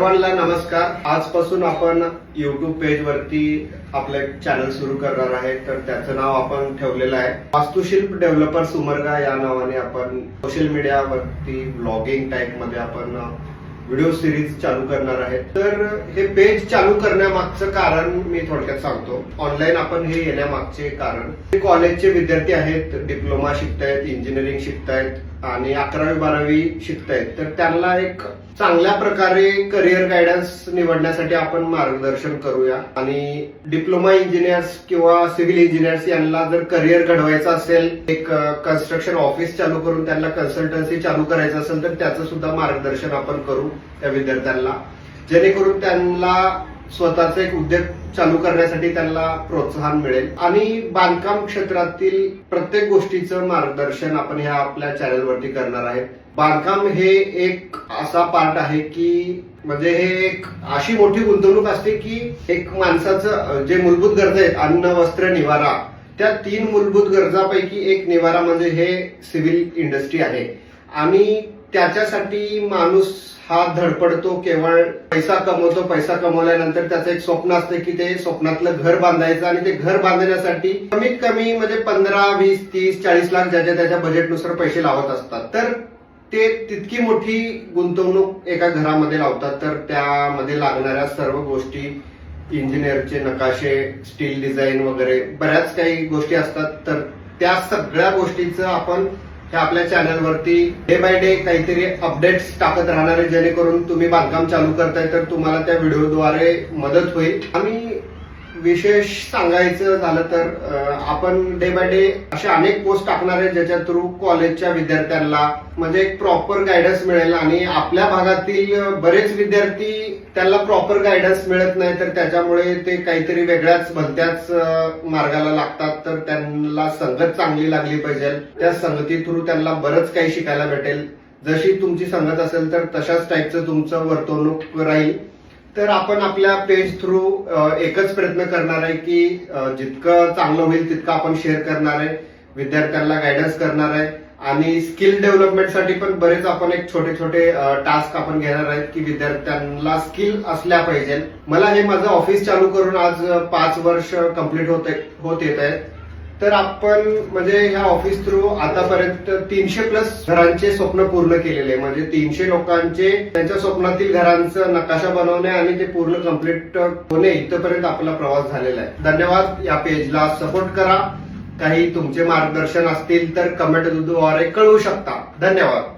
सर्वांना नमस्कार। आजपासून आपण YouTube पेज वरती आपलं एक चॅनल सुरू करणार आहे, तर त्याचं नाव आपण ठेवलेलं आहे वास्तुशिल्प डेव्हलपर्स उमरगा या नावाने। आपण सोशल मीडियावरती ब्लॉगिंग टाइप मध्ये आपण व्हिडिओ सिरीज चालू करणार आहे। तर हे पेज चालू करण्यामागचं कारण मी थोडक्यात सांगतो। ऑनलाईन आपण हे येण्यामागचे कारण, कॉलेजचे विद्यार्थी आहेत, डिप्लोमा शिकतायत, इंजिनिअरिंग शिकतायत आणि 11वी-12वी शिकतायत, तर त्यांना एक चांगल्या प्रकारे करिअर गायडन्स निवडण्यासाठी आपण मार्गदर्शन करूया। आणि डिप्लोमा इंजिनियर्स किंवा सिव्हिल इंजिनियर्स यांना जर करिअर घडवायचं असेल, एक कन्स्ट्रक्शन ऑफिस चालू करून त्यांना कन्सल्टन्सी चालू करायचं असेल, तर त्याचं सुद्धा मार्गदर्शन आपण करू त्या विद्यार्थ्यांना, जेणेकरून त्यांना स्वतःचा एक उद्योग चालू करण्यासाठी त्यांना प्रोत्साहन मिळेल। आणि बांधकाम क्षेत्रातील प्रत्येक गोष्टीचं मार्गदर्शन आपण ह्या आपल्या चॅनलवरती करणार आहे। बांधकाम हे एक असा पार्ट आहे की म्हणजे हे एक अशी मोठी गुंतवणूक असते की एक माणसाचं जे मूलभूत गरजा आहेत, अन्न, वस्त्र, निवारा, त्या 3 मूलभूत गरजांपैकी एक निवारा म्हणजे हे सिव्हिल इंडस्ट्री आहे। आणि त्याच्यासाठी माणूस हा धडपडतो, केवळ पैसा कमवतो। पैसा कमवल्यानंतर त्याचं एक स्वप्न असतं की ते स्वप्नातलं घर बांधायचं, आणि ते घर बांधण्यासाठी कमीत कमी म्हणजे 15, 20, 30, 40 लाख ज्याच्या त्याच्या बजेटनुसार पैसे लावत असतात। तर ते तितकी मोठी गुंतवणूक एका घरामध्ये लावतात, तर त्यामध्ये लागणाऱ्या सर्व गोष्टी, इंजिनिअरचे नकाशे, स्टील डिझाईन वगैरे बऱ्याच काही गोष्टी असतात। तर त्या सगळ्या गोष्टीचं आपण ह्या आपल्या चॅनलवरती डे बाय डे काहीतरी अपडेट्स टाकत राहणार आहे, जेणेकरून तुम्ही बांधकाम चालू करताय तर तुम्हाला त्या व्हिडिओद्वारे मदत होईल। आणि विशेष सांगायचं झालं तर आपण डे बाय डे अशा अनेक पोस्ट टाकणार आहे, ज्याच्या थ्रू कॉलेजच्या विद्यार्थ्यांना म्हणजे एक प्रॉपर गायडन्स मिळेल। आणि आपल्या भागातील बरेच विद्यार्थी त्यांना प्रॉपर गायडन्स मिळत नाही, तर त्याच्यामुळे ते काहीतरी वेगळ्याच भलत्याच मार्गाला लागतात। तर त्यांना संगत चांगली लागली पाहिजे, त्या संगती थ्रू त्यांना बरंच काही शिकायला भेटेल। जशी तुमची संगत असेल तर तशाच टाईपचं तुमचं वर्तवणूक राहील। तर आपण आपल्या पेज थ्रू एकच प्रयत्न करणार आहे की जितकं चांगलं होईल तितकं आपण शेअर करणार आहे, विद्यार्थ्यांना गायडन्स करणार आहे। आणि स्किल डेव्हलपमेंटसाठी पण बरेच आपण एक छोटे छोटे टास्क आपण घेणार आहेत की विद्यार्थ्यांना स्किल असल्या पाहिजे। मला हे माझं ऑफिस चालू करून आज 5 वर्ष कंप्लीट होत येत आहेत। तर आपण म्हणजे ह्या ऑफिस थ्रू आतापर्यंत 300+ घरांचे स्वप्न पूर्ण केलेले, म्हणजे 300 लोकांचे त्यांच्या स्वप्नातील घरांचं नकाशा बनवणे आणि ते पूर्ण कंप्लीट होणे इथपर्यंत आपला प्रवास झालेला आहे। धन्यवाद। या पेजला सपोर्ट करा। काही तुमचे मार्गदर्शन असतील तर कमेंटद्वारे कळवू शकता। धन्यवाद।